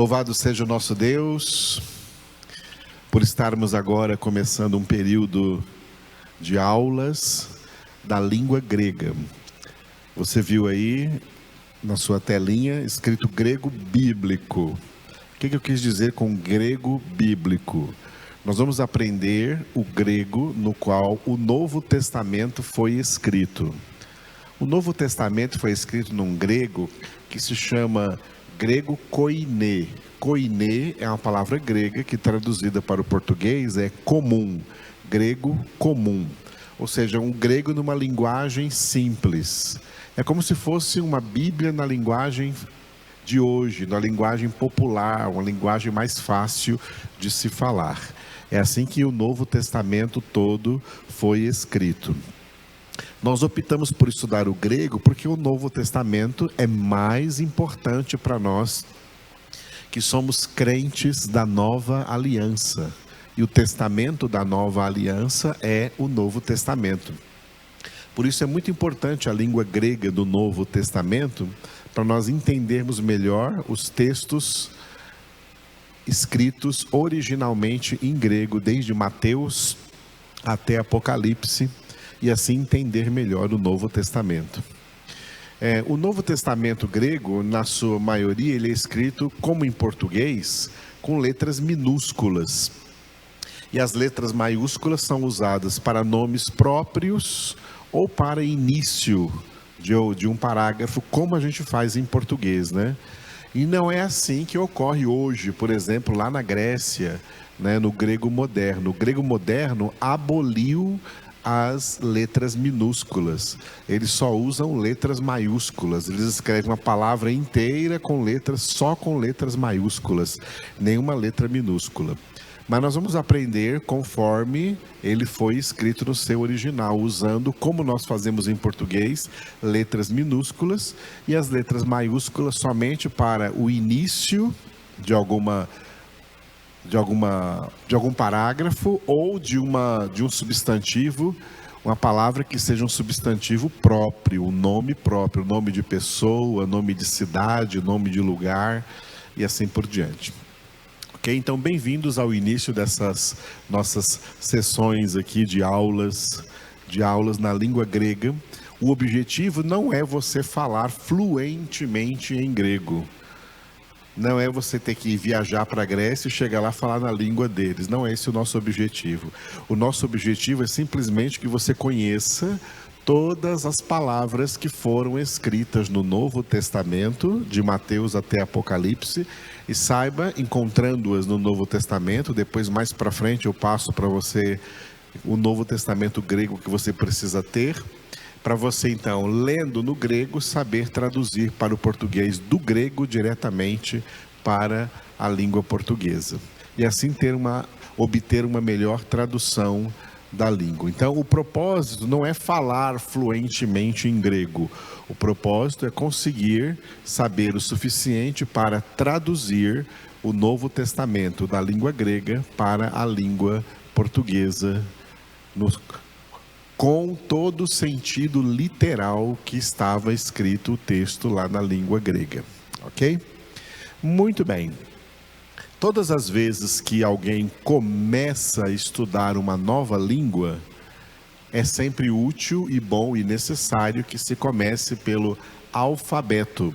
Louvado seja o nosso Deus, por estarmos agora começando um período de aulas da língua grega. Você viu aí na sua telinha escrito grego bíblico. O que eu quis dizer com grego bíblico? Nós vamos aprender o grego no qual o Novo Testamento foi escrito. O Novo Testamento foi escrito num grego que se chama grego koiné. Koiné é uma palavra grega que traduzida para o português é comum, grego comum. Ou seja, um grego numa linguagem simples. É como se fosse uma Bíblia na linguagem de hoje, na linguagem popular, uma linguagem mais fácil de se falar. É assim que o Novo Testamento todo foi escrito. Nós optamos por estudar o grego porque o Novo Testamento é mais importante para nós que somos crentes da Nova Aliança. E o testamento da Nova Aliança é o Novo Testamento. Por isso é muito importante a língua grega do Novo Testamento para nós entendermos melhor os textos escritos originalmente em grego, desde Mateus até Apocalipse, e assim entender melhor o Novo Testamento. O Novo Testamento grego, na sua maioria, ele é escrito, como em português, com letras minúsculas. E as letras maiúsculas são usadas para nomes próprios ou para início de um parágrafo, como a gente faz em português, né? E não é assim que ocorre hoje, por exemplo, lá na Grécia, né, no grego moderno. O grego moderno aboliu as letras minúsculas. Eles só usam letras maiúsculas. Eles escrevem uma palavra inteira só com letras maiúsculas, nenhuma letra minúscula. Mas nós vamos aprender conforme ele foi escrito no seu original, usando, como nós fazemos em português, letras minúsculas e as letras maiúsculas somente para o início de algum parágrafo ou de um substantivo, uma palavra que seja um substantivo próprio, um nome próprio, nome de pessoa, nome de cidade, nome de lugar e assim por diante. Ok? Então, bem-vindos ao início dessas nossas sessões aqui de aulas na língua grega. O objetivo não é você falar fluentemente em grego. Não é você ter que viajar para a Grécia e chegar lá e falar na língua deles. Não é esse o nosso objetivo. O nosso objetivo é simplesmente que você conheça todas as palavras que foram escritas no Novo Testamento, de Mateus até Apocalipse, e saiba, encontrando-as no Novo Testamento, depois mais para frente eu passo para você o Novo Testamento grego que você precisa ter, para você então, lendo no grego, saber traduzir para o português do grego diretamente para a língua portuguesa. E assim obter uma melhor tradução da língua. Então, o propósito não é falar fluentemente em grego. O propósito é conseguir saber o suficiente para traduzir o Novo Testamento da língua grega para a língua portuguesa, com todo o sentido literal que estava escrito o texto lá na língua grega. Ok? Muito bem. Todas as vezes que alguém começa a estudar uma nova língua, é sempre útil e bom e necessário que se comece pelo alfabeto.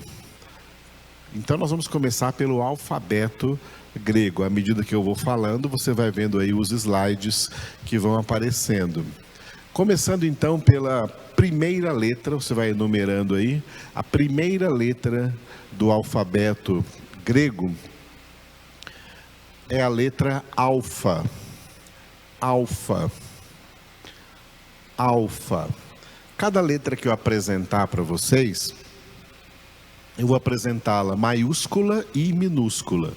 Então nós vamos começar pelo alfabeto grego. À medida que eu vou falando, você vai vendo aí os slides que vão aparecendo. Começando então pela primeira letra, você vai enumerando aí, a primeira letra do alfabeto grego é a letra alfa. Alfa. Alfa. Cada letra que eu apresentar para vocês, eu vou apresentá-la maiúscula e minúscula.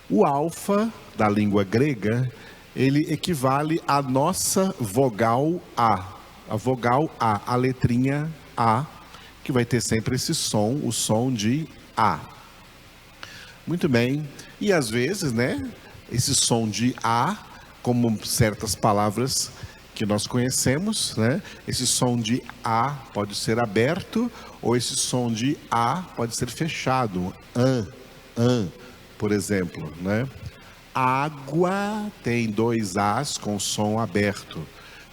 O alfa da língua grega, ele equivale à nossa vogal A. A vogal A, a letrinha A, que vai ter sempre esse som, o som de A. Muito bem. E às vezes, né, esse som de A, como certas palavras que nós conhecemos, né, esse som de A pode ser aberto ou esse som de A pode ser fechado. por exemplo, né? Água tem 2 As com som aberto.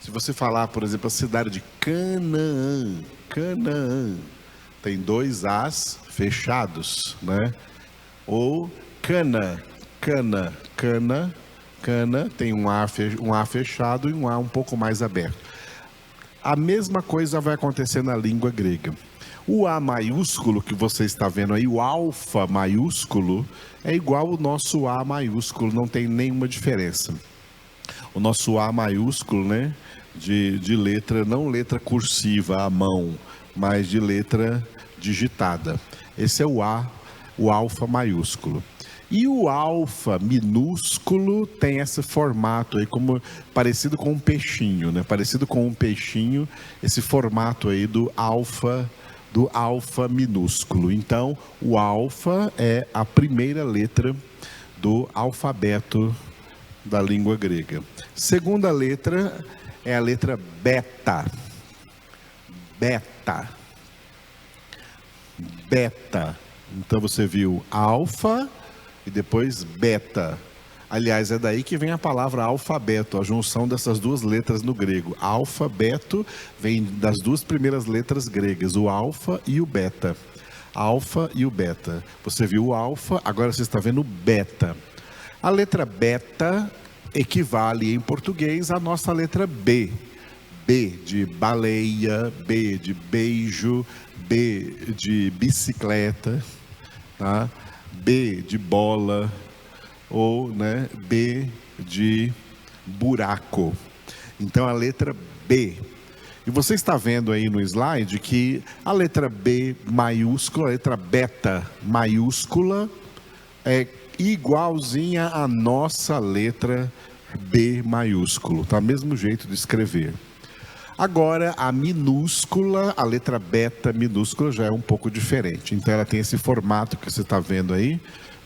Se você falar, por exemplo, a cidade de Canaã, Canaã, tem 2 As fechados, né? Ou Cana, Cana, Cana, Cana, tem um A fechado e um A um pouco mais aberto. A mesma coisa vai acontecer na língua grega. O A maiúsculo que você está vendo aí, o alfa maiúsculo, é igual ao nosso A maiúsculo, não tem nenhuma diferença. O nosso A maiúsculo, né, de letra, não letra cursiva à mão, mas de letra digitada. Esse é o A, o alfa maiúsculo. E o alfa minúsculo tem esse formato aí, como parecido com um peixinho, né? Parecido com um peixinho, esse formato aí do alfa minúsculo. Então, o alfa é a primeira letra do alfabeto da língua grega. Segunda letra é a letra beta. Beta. Beta. Então você viu alfa e depois beta. Aliás, é daí que vem a palavra alfabeto, a junção dessas 2 letras no grego. Alfabeto vem das 2 primeiras letras gregas, o alfa e o beta. Alfa e o beta. Você viu o alfa, agora você está vendo o beta. A letra beta equivale em português à nossa letra B. B de baleia, B de beijo, B de bicicleta, tá? B de bola, ou, né, B de buraco. Então a letra B. E você está vendo aí no slide que a letra B maiúscula, a letra beta maiúscula, é igualzinha à nossa letra B maiúsculo, tá? Mesmo jeito de escrever. Agora, a minúscula, a letra beta minúscula já é um pouco diferente. Então, ela tem esse formato que você está vendo aí,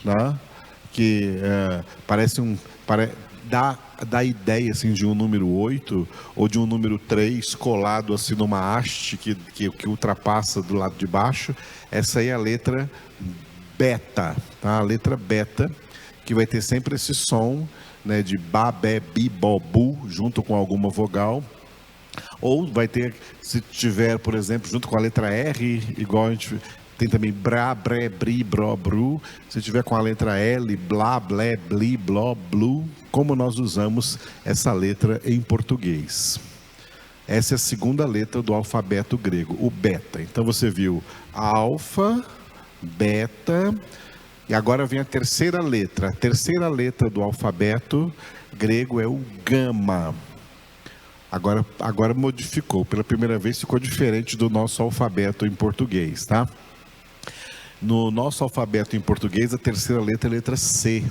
né? Que dá a ideia assim, de um número 8 ou de um número 3 colado assim, numa haste que ultrapassa do lado de baixo. Essa aí é a letra beta, tá? A letra beta, que vai ter sempre esse som, né, de ba, be, bi, bo, bu, junto com alguma vogal. Ou vai ter, se tiver, por exemplo, junto com a letra R, igual a gente tem também bra, bre, bri, bro, bru. Se tiver com a letra L, blá, blé, bli, bló, blu, como nós usamos essa letra em português. Essa é a segunda letra do alfabeto grego, o beta. Então você viu alfa, beta, e agora vem a terceira letra. A terceira letra do alfabeto grego é o gama. Agora modificou, pela primeira vez ficou diferente do nosso alfabeto em português, tá? No nosso alfabeto em português, a terceira letra é a letra C.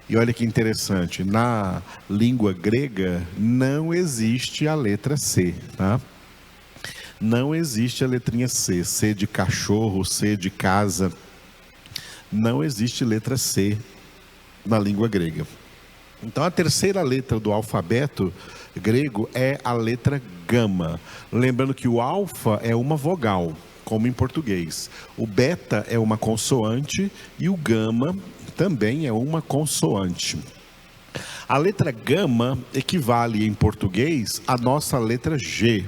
E olha que interessante, na língua grega não existe a letra C, tá? Não existe a letrinha C, C de cachorro, C de casa. Não existe letra C na língua grega. Então a terceira letra do alfabeto grego é a letra gama. Lembrando que o alfa é uma vogal, como em português. O beta é uma consoante e o gama também é uma consoante. A letra gama equivale em português à nossa letra G.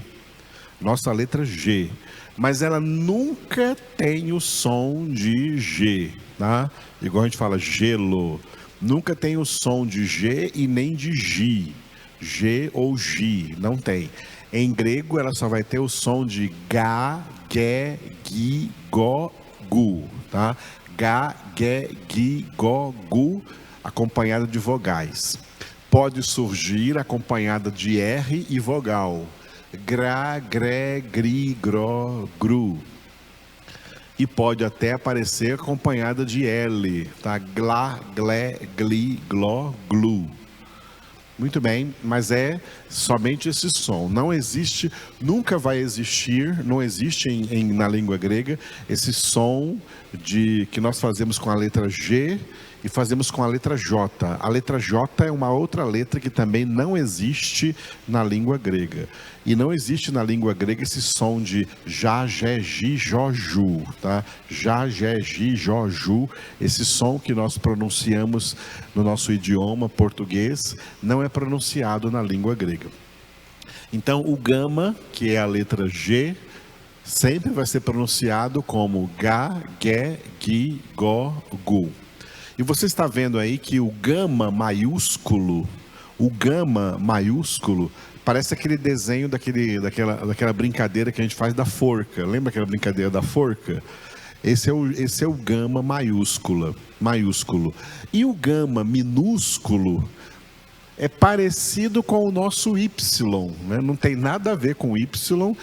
Nossa letra G. Mas ela nunca tem o som de G, tá? Igual a gente fala gelo. Nunca tem o som de G e nem de G. G ou G, não tem. Em grego ela só vai ter o som de Ga, Ge, Gi, Go, Gu, tá? Ga, Ge, Gi, Go, Gu, acompanhada de vogais. Pode surgir acompanhada de R e vogal. Gra, gre, gri, gro, gru. E pode até aparecer acompanhada de L, tá? Glá, glé, gli, gló, glu. Muito bem, mas é somente esse som. Não existe, nunca vai existir, não existe na língua grega esse som que nós fazemos com a letra G e fazemos com a letra J. A letra J é uma outra letra que também não existe na língua grega. E não existe na língua grega esse som de já, jé, gi, jó, ju, tá? Já, jé, gi, jó, ju. Esse som que nós pronunciamos no nosso idioma português não é pronunciado na língua grega. Então, o gama, que é a letra G, sempre vai ser pronunciado como ga, ge, gi, go, gu. E você está vendo aí que o gama maiúsculo, parece aquele desenho daquela brincadeira que a gente faz da forca. Lembra aquela brincadeira da forca? Esse é o gama maiúsculo. E o gama minúsculo é parecido com o nosso Y, né? Não tem nada a ver com o Y,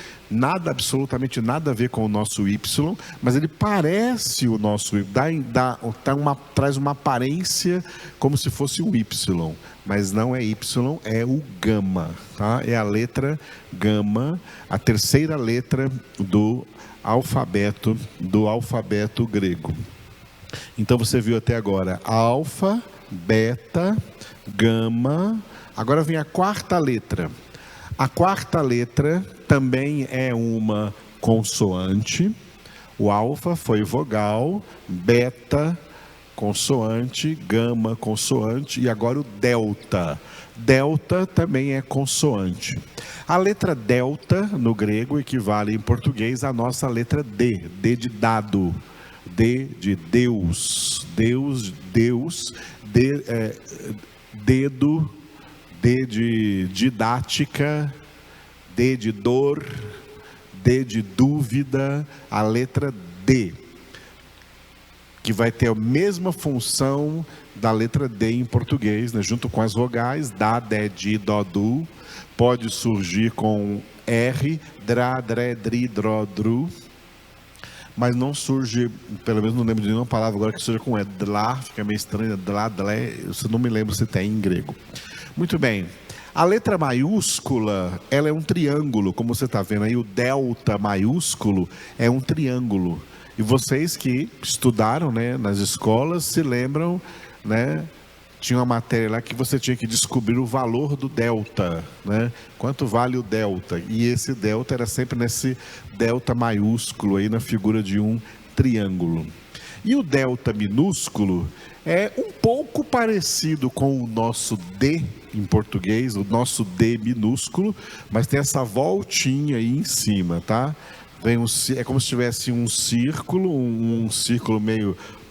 absolutamente nada a ver com o nosso Y, mas ele parece o nosso Y, traz uma aparência como se fosse um Y, mas não é Y, é o gama, tá? É a letra gama, a terceira letra do alfabeto grego. Então você viu até agora alfa, beta, gama. Agora vem a quarta letra. A quarta letra também é uma consoante. O alfa foi vogal, beta consoante, gama consoante e agora o delta. Delta também é consoante. A letra delta no grego equivale em português à nossa letra D, D de dado, D de Deus, Deus, dedo, D de didática, D de dor, D de dúvida, a letra D, que vai ter a mesma função da letra D em português, né? Junto com as vogais, dá, dé, di, dó, du, pode surgir com R, drá, dré, dri, dró, dru, mas não surge, pelo menos não lembro de nenhuma palavra agora que surja com E, dlá, fica meio estranho, dlá, dlé, eu não me lembro se tem em grego. Muito bem, a letra maiúscula, ela é um triângulo, como você está vendo aí, o delta maiúsculo é um triângulo. E vocês que estudaram, né, nas escolas se lembram, né? Tinha uma matéria lá que você tinha que descobrir o valor do delta, né? Quanto vale o delta? E esse delta era sempre nesse delta maiúsculo aí na figura de um triângulo. E o delta minúsculo é um pouco parecido com o nosso D em português, o nosso D minúsculo, mas tem essa voltinha aí em cima, tá? É como se tivesse um círculo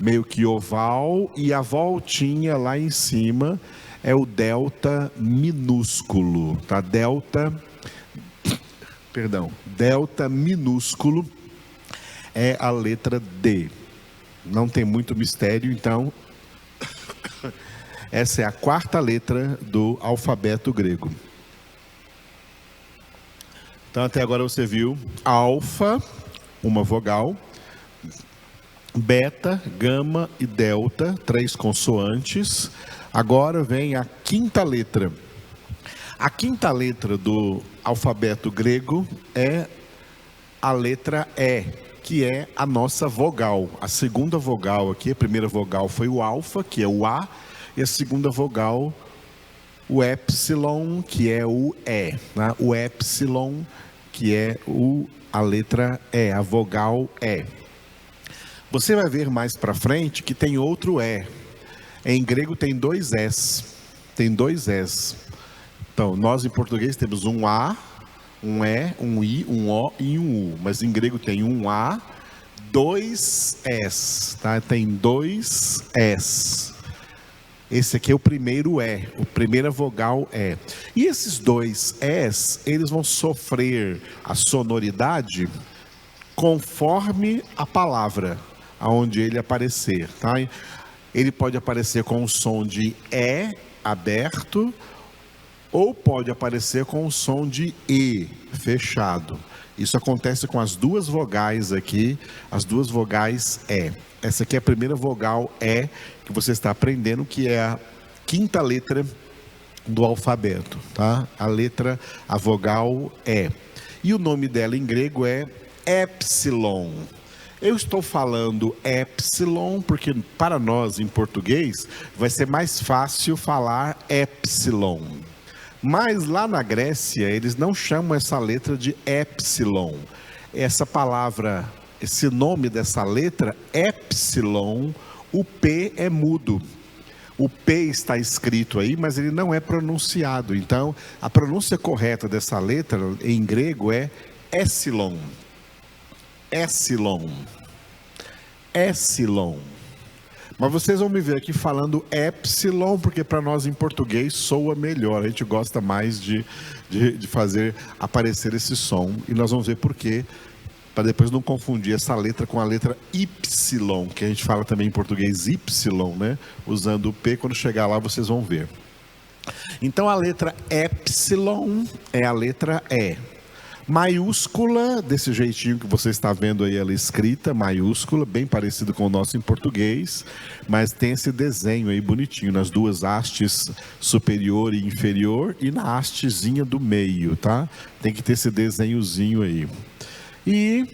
meio que oval, e a voltinha lá em cima é o delta minúsculo, tá? Delta minúsculo é a letra D. Não tem muito mistério, então essa é a quarta letra do alfabeto grego. Então até agora você viu alfa, uma vogal, beta, gama e delta, 3 consoantes. Agora vem a quinta letra. A quinta letra do alfabeto grego é a letra E, que é a nossa vogal. A segunda vogal aqui, a primeira vogal foi o alfa, que é o A, e a segunda vogal, o epsilon, que é o E, né? O epsilon, que é a letra E, a vogal E. Você vai ver mais para frente que tem outro E. Em grego tem 2 S. Tem 2 S. Então, nós em português temos um A, um E, um I, um O e um U. Mas em grego tem um A, 2 S. Tá? Tem 2 S. Esse aqui é o primeiro E, a primeira vogal E. E esses 2 S, eles vão sofrer a sonoridade conforme a palavra, aonde ele aparecer, tá? Ele pode aparecer com o som de E aberto, ou pode aparecer com o som de E fechado. Isso acontece com as duas vogais aqui, as duas vogais E. Essa aqui é a primeira vogal E que você está aprendendo, que é a quinta letra do alfabeto, tá? A vogal E. E o nome dela em grego é epsilon. Eu estou falando epsilon, porque para nós em português vai ser mais fácil falar epsilon. Mas lá na Grécia eles não chamam essa letra de epsilon. Essa palavra, esse nome dessa letra, epsilon, o P é mudo. O P está escrito aí, mas ele não é pronunciado. Então, a pronúncia correta dessa letra em grego é epsilon. Epsilon. Epsilon. Mas vocês vão me ver aqui falando epsilon, porque para nós em português soa melhor. A gente gosta mais de fazer aparecer esse som. E nós vamos ver por quê, para depois não confundir essa letra com a letra Y, que a gente fala também em português Y, né? Usando o P, quando chegar lá vocês vão ver. Então a letra epsilon é a letra E. Maiúscula, desse jeitinho que você está vendo aí ela escrita, maiúscula, bem parecido com o nosso em português, mas tem esse desenho aí bonitinho, nas duas hastes superior e inferior e na hastezinha do meio, tá? Tem que ter esse desenhozinho aí. E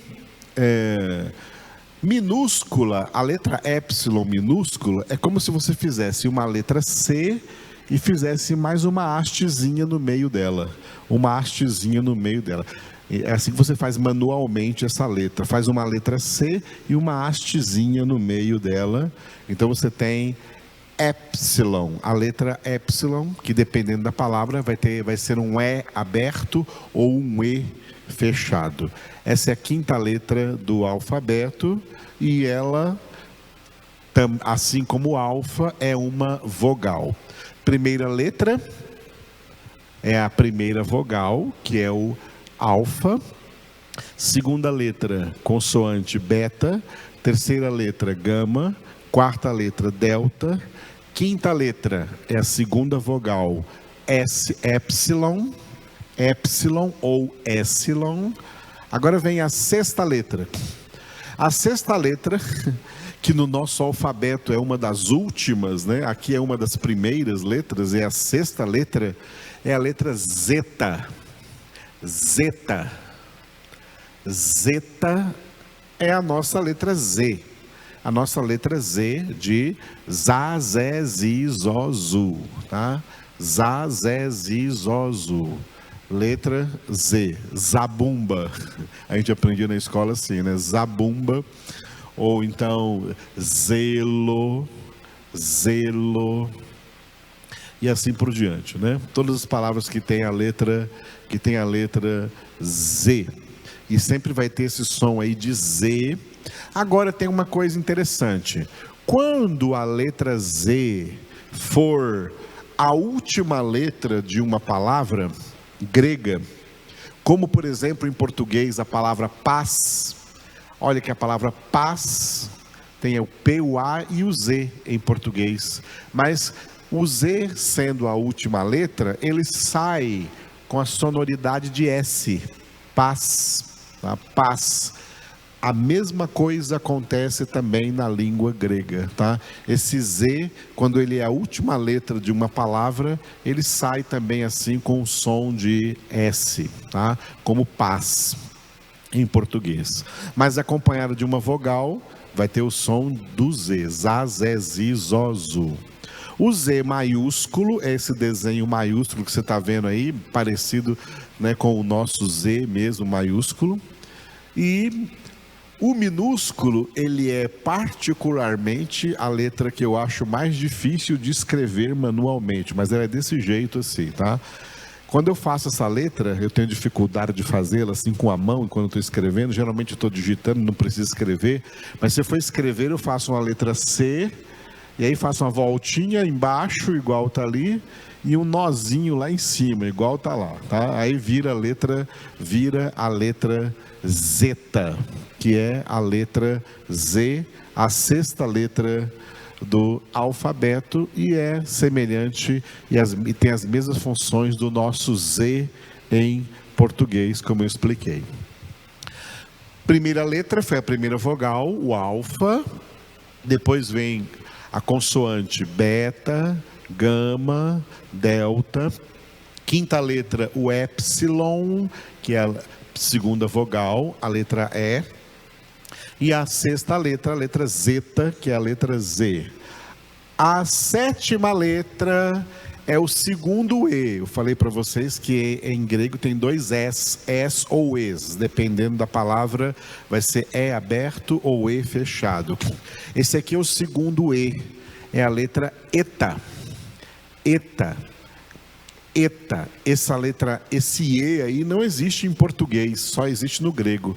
minúscula, a letra epsilon minúscula, é como se você fizesse uma letra C e fizesse mais uma hastezinha no meio dela. Uma hastezinha no meio dela. É assim que você faz manualmente essa letra. Faz uma letra C e uma hastezinha no meio dela. Então você tem epsilon. A letra epsilon, que dependendo da palavra, vai ser um E aberto ou um E fechado. Essa é a quinta letra do alfabeto e ela, assim como o alfa, é uma vogal. Primeira letra é a primeira vogal, que é o alfa. Segunda letra, consoante beta. Terceira letra, gama. Quarta letra, delta. Quinta letra é a segunda vogal, S, epsilon. Epsilon ou epsilon. Agora vem a sexta letra. A sexta letra, que no nosso alfabeto é uma das últimas, né? Aqui é uma das primeiras letras, é a sexta letra, é a letra zeta. Zeta. Zeta é a nossa letra Z. A nossa letra Z de Zá, Zé, Zi, Zó, Zu, tá? Zá, Zé, Zi, Zó, Zu. Letra Z, zabumba. A gente aprendia na escola assim, né? Zabumba. Ou então zelo, zelo. E assim por diante, né? Todas as palavras que tem a letra Z. E sempre vai ter esse som aí de Z. Agora tem uma coisa interessante. Quando a letra Z for a última letra de uma palavra grega, como por exemplo em português a palavra paz, olha que a palavra paz tem o P, o A e o Z em português, mas o Z sendo a última letra, ele sai com a sonoridade de S, paz, tá? Paz. A mesma coisa acontece também na língua grega, tá? Esse Z, quando ele é a última letra de uma palavra, ele sai também assim com o som de S, tá? Como paz em português. Mas acompanhado de uma vogal, vai ter o som do Z, Zá, Zé, Zi, Zó, Zu. O Z maiúsculo é esse desenho maiúsculo que você está vendo aí, parecido, né, com o nosso Z mesmo, maiúsculo. E o minúsculo, ele é particularmente a letra que eu acho mais difícil de escrever manualmente, mas ela é desse jeito assim, tá? Quando eu faço essa letra, eu tenho dificuldade de fazê-la assim com a mão, enquanto eu estou escrevendo, geralmente eu estou digitando, não preciso escrever, mas se eu for escrever, eu faço uma letra C, e aí faço uma voltinha embaixo, igual está ali, e um nozinho lá em cima, igual está lá, tá? Aí vira a letra zeta, que é a letra Z, a sexta letra do alfabeto, e é semelhante e tem as mesmas funções do nosso Z em português, como eu expliquei. Primeira letra foi a primeira vogal, o alfa, depois vem a consoante beta, gama, delta. Quinta letra, o epsilon, que é a segunda vogal, a letra E. E a sexta letra, a letra zeta, que é a letra Z. A sétima letra é o segundo E. Eu falei para vocês que em grego tem dois S ou Es. Dependendo da palavra, vai ser E aberto ou E fechado. Esse aqui é o segundo E. É a letra eta. Eta. Eta. Essa letra, esse E aí não existe em português, só existe no grego.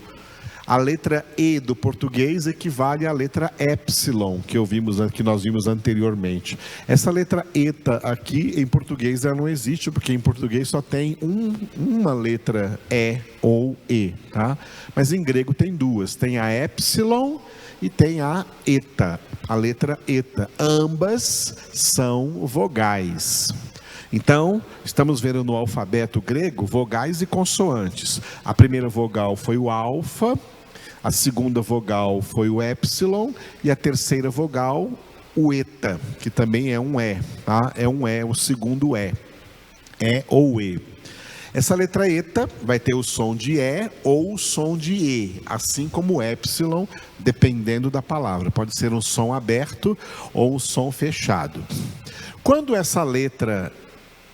A letra E do português equivale à letra epsilon, que nós vimos anteriormente. Essa letra eta aqui, em português, ela não existe, porque em português só tem uma letra E ou E, tá? Mas em grego tem duas, tem a epsilon e tem a eta, a letra eta. Ambas são vogais. Então, estamos vendo no alfabeto grego vogais e consoantes. A primeira vogal foi o alfa, a segunda vogal foi o épsilon e a terceira vogal o eta, que também é um E, tá? É um E, o segundo E. E ou E. Essa letra eta vai ter o som de E ou o som de E, assim como o épsilon, dependendo da palavra. Pode ser um som aberto ou um som fechado. Quando essa letra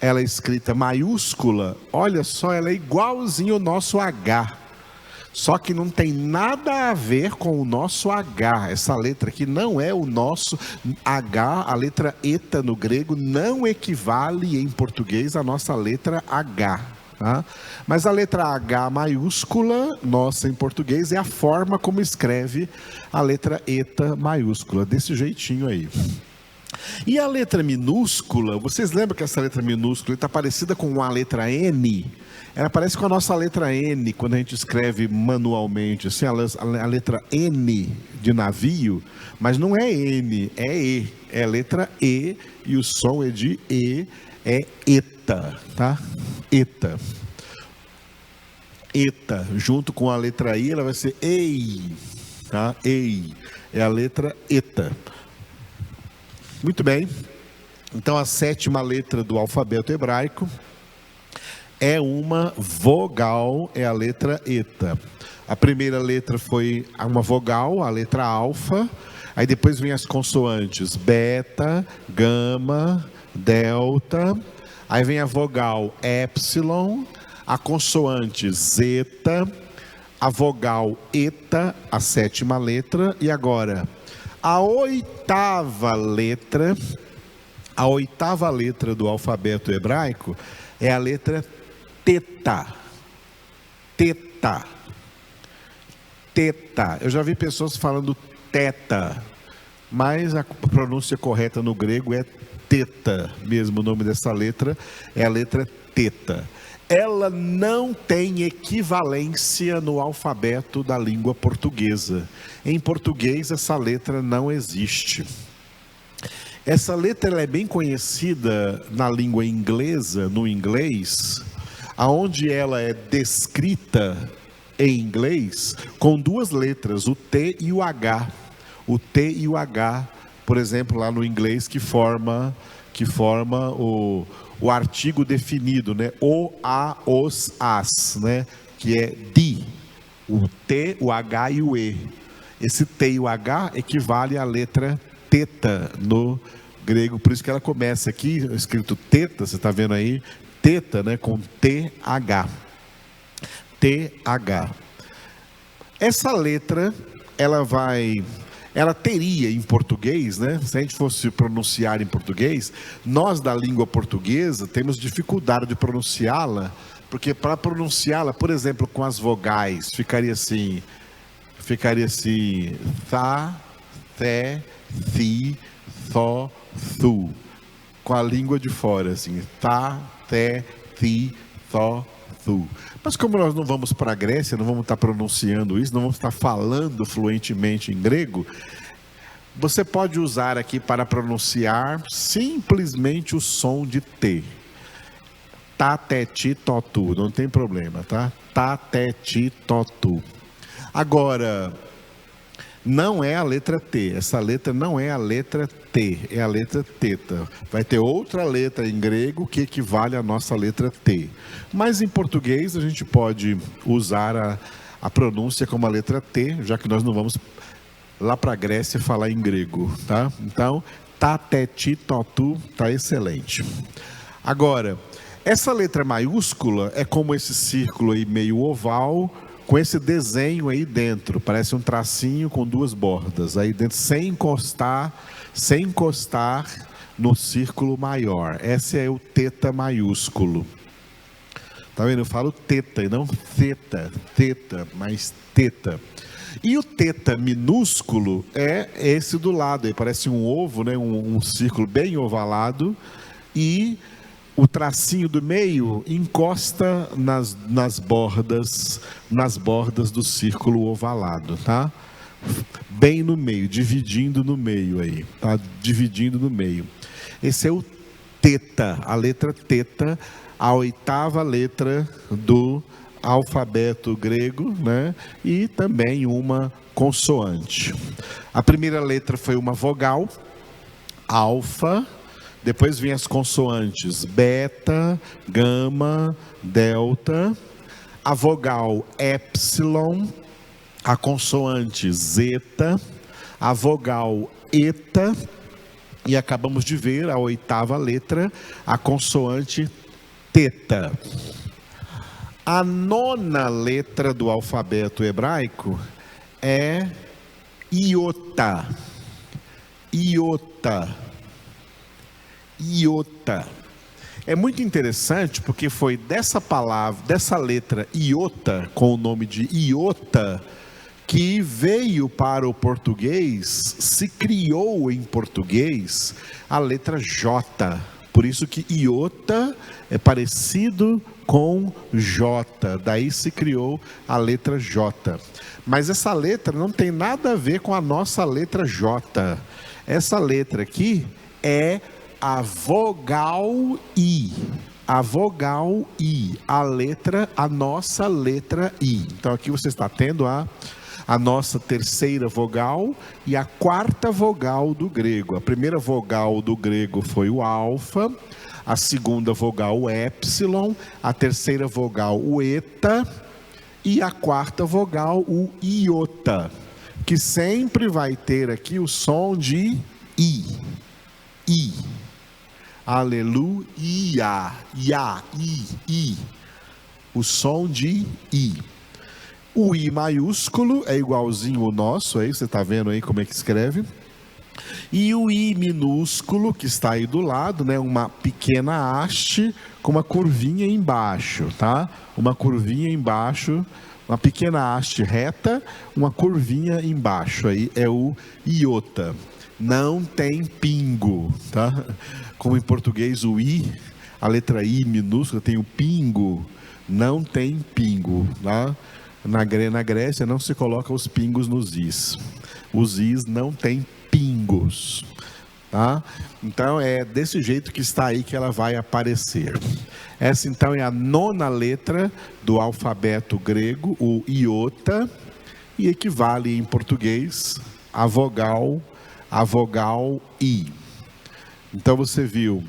ela é escrita maiúscula, olha só, ela é igualzinho ao nosso H. Só que não tem nada a ver com o nosso H. Essa letra aqui não é o nosso H. A letra eta no grego não equivale em português à nossa letra H. Tá? Mas a letra H maiúscula, nossa em português, é a forma como escreve a letra eta maiúscula. Desse jeitinho aí. E a letra minúscula, vocês lembram que essa letra minúscula está parecida com a letra N? Ela parece com a nossa letra N, quando a gente escreve manualmente, assim, a letra N de navio, mas não é N, é E, é a letra E, e o som é de E, é eta, tá? Eta. Eta, junto com a letra I, ela vai ser EI, tá? EI, é a letra eta. Muito bem, então a sétima letra do alfabeto hebraico é uma vogal, é a letra eta. A primeira letra foi uma vogal, a letra alfa, aí depois vem as consoantes beta, gama, delta, aí vem a vogal epsilon, a consoante zeta, a vogal eta, a sétima letra, e agora a oitava letra do alfabeto hebraico é a letra teta. Teta. Teta. Eu já vi pessoas falando teta, mas a pronúncia correta no grego é teta, mesmo o nome dessa letra é a letra teta. Ela não tem equivalência no alfabeto da língua portuguesa. Em português, essa letra não existe. Essa letra ela é bem conhecida na língua inglesa, no inglês, aonde ela é descrita em inglês com duas letras, o T e o H. O T e o H, por exemplo, lá no inglês, que forma o artigo definido, né? O, a, os, as, né? Que é the, o T, o H e o E. Esse T e o H equivale à letra teta no grego, por isso que ela começa aqui, escrito teta, você está vendo aí, teta, né? Com TH. TH. Essa letra, ela teria em português, né? Se a gente fosse pronunciar em português, nós da língua portuguesa temos dificuldade de pronunciá-la, porque para pronunciá-la, por exemplo, com as vogais, ficaria assim, tha, the, thi, tho, thu, com a língua de fora, assim, tha, the, thi, tho, thu. Mas como nós não vamos para a Grécia, não vamos estar pronunciando isso, não vamos estar falando fluentemente em grego, você pode usar aqui para pronunciar simplesmente o som de T. Tá, te, ti, to, tu, não tem problema, tá? Tá, te, ti, to, tu. Agora, não é a letra T, essa letra não é a letra T, é a letra teta. Vai ter outra letra em grego que equivale à nossa letra T. Mas em português a gente pode usar a pronúncia como a letra T, já que nós não vamos lá para a Grécia falar em grego, tá? Então, tá, te, ti, to, tu, tá excelente. Agora, essa letra maiúscula é como esse círculo aí meio oval, com esse desenho aí dentro, parece um tracinho com duas bordas, aí dentro, sem encostar no círculo maior. Esse é o teta maiúsculo. Tá vendo? Eu falo teta e não teta, mas teta. E o teta minúsculo é esse do lado, aí parece um ovo, né? Um círculo bem ovalado, e o tracinho do meio encosta nas bordas do círculo ovalado, tá? Bem no meio, dividindo no meio aí, tá? Dividindo no meio. Esse é o teta, a letra teta, a oitava letra do alfabeto grego, né? E também uma consoante. A primeira letra foi uma vogal, alfa, depois vem as consoantes beta, gama, delta, a vogal épsilon, a consoante zeta, a vogal eta, e acabamos de ver a oitava letra, a consoante teta. A nona letra do alfabeto hebraico é iota. Iota. Iota. É muito interessante porque foi dessa palavra, dessa letra iota, com o nome de iota, que veio para o português, se criou em português a letra J. Por isso que iota é parecido com J, daí se criou a letra J. Mas essa letra não tem nada a ver com a nossa letra J. Essa letra aqui é a vogal I. A vogal I, a nossa letra I. Então aqui você está tendo a nossa terceira vogal e a quarta vogal do grego. A primeira vogal do grego foi o alfa, a segunda vogal o épsilon, a terceira vogal o eta e a quarta vogal o iota, que sempre vai ter aqui o som de I. I. Aleluia. I. O som de I. O I maiúsculo é igualzinho ao nosso, aí você está vendo aí como é que escreve. E o I minúsculo, que está aí do lado, né, uma pequena haste com uma curvinha embaixo, tá? Uma curvinha embaixo, uma pequena haste reta, uma curvinha embaixo, aí é o iota. Não tem pingo, tá? Como em português o I, a letra I minúscula tem o pingo, não tem pingo, tá? Na Grécia não se coloca os pingos nos Is. Os Is não tem pingos, tá? Então é desse jeito que está aí que ela vai aparecer. Essa então é a nona letra do alfabeto grego, o iota, e equivale em português a vogal I. Então você viu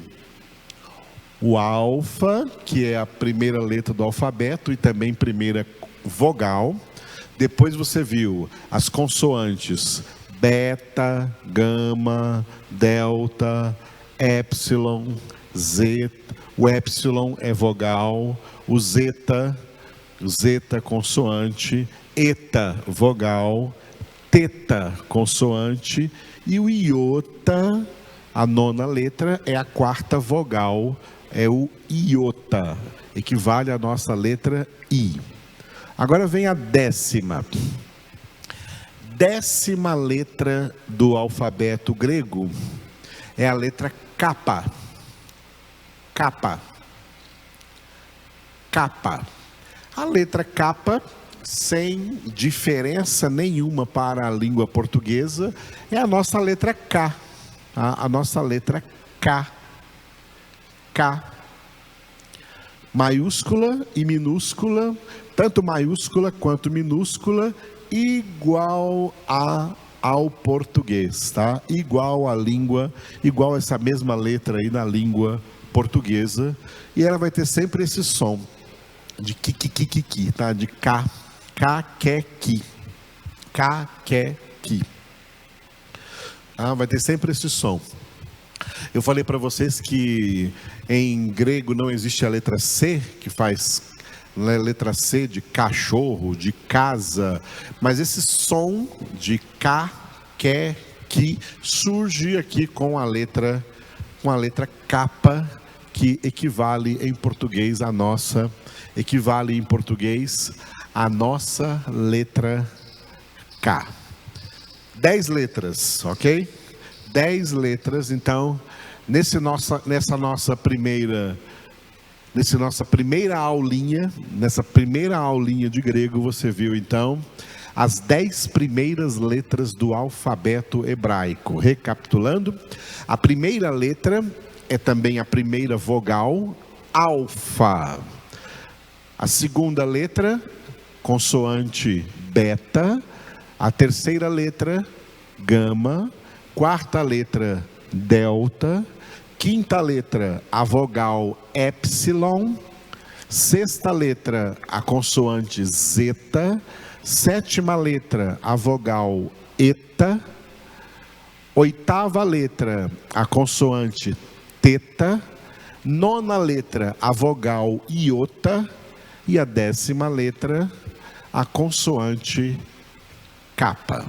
o alfa, que é a primeira letra do alfabeto e também primeira vogal. Depois você viu as consoantes beta, gama, delta, épsilon, zeta. O épsilon é vogal, o zeta consoante, eta vogal, teta consoante, e o iota, a nona letra, é a quarta vogal, é o iota, equivale à nossa letra I. Agora vem a décima letra do alfabeto grego, é a letra kappa. A letra kappa, sem diferença nenhuma para a língua portuguesa, é a nossa letra K. A nossa letra K. Maiúscula e minúscula, tanto maiúscula quanto minúscula, igual ao português, tá? Igual à língua, igual essa mesma letra aí na língua portuguesa, e ela vai ter sempre esse som de ki, tá? De K. Caquequi. Caquequi. Vai ter sempre esse som. Eu falei para vocês que em grego não existe a letra C, que faz letra C de cachorro, de casa, mas esse som de K, que surge aqui com a letra capa, que equivale em português à nossa letra K. 10 letras, ok? 10 letras, então, nessa nossa primeira aulinha de grego, você viu, então, as 10 primeiras letras do alfabeto hebraico. Recapitulando, a primeira letra é também a primeira vogal, alfa. A segunda letra, consoante beta. A terceira letra, gama. Quarta letra, delta. Quinta letra, a vogal epsilon. Sexta letra, a consoante zeta. Sétima letra, a vogal eta. Oitava letra, a consoante teta. Nona letra, a vogal iota. E a 10ª letra, a consoante capa.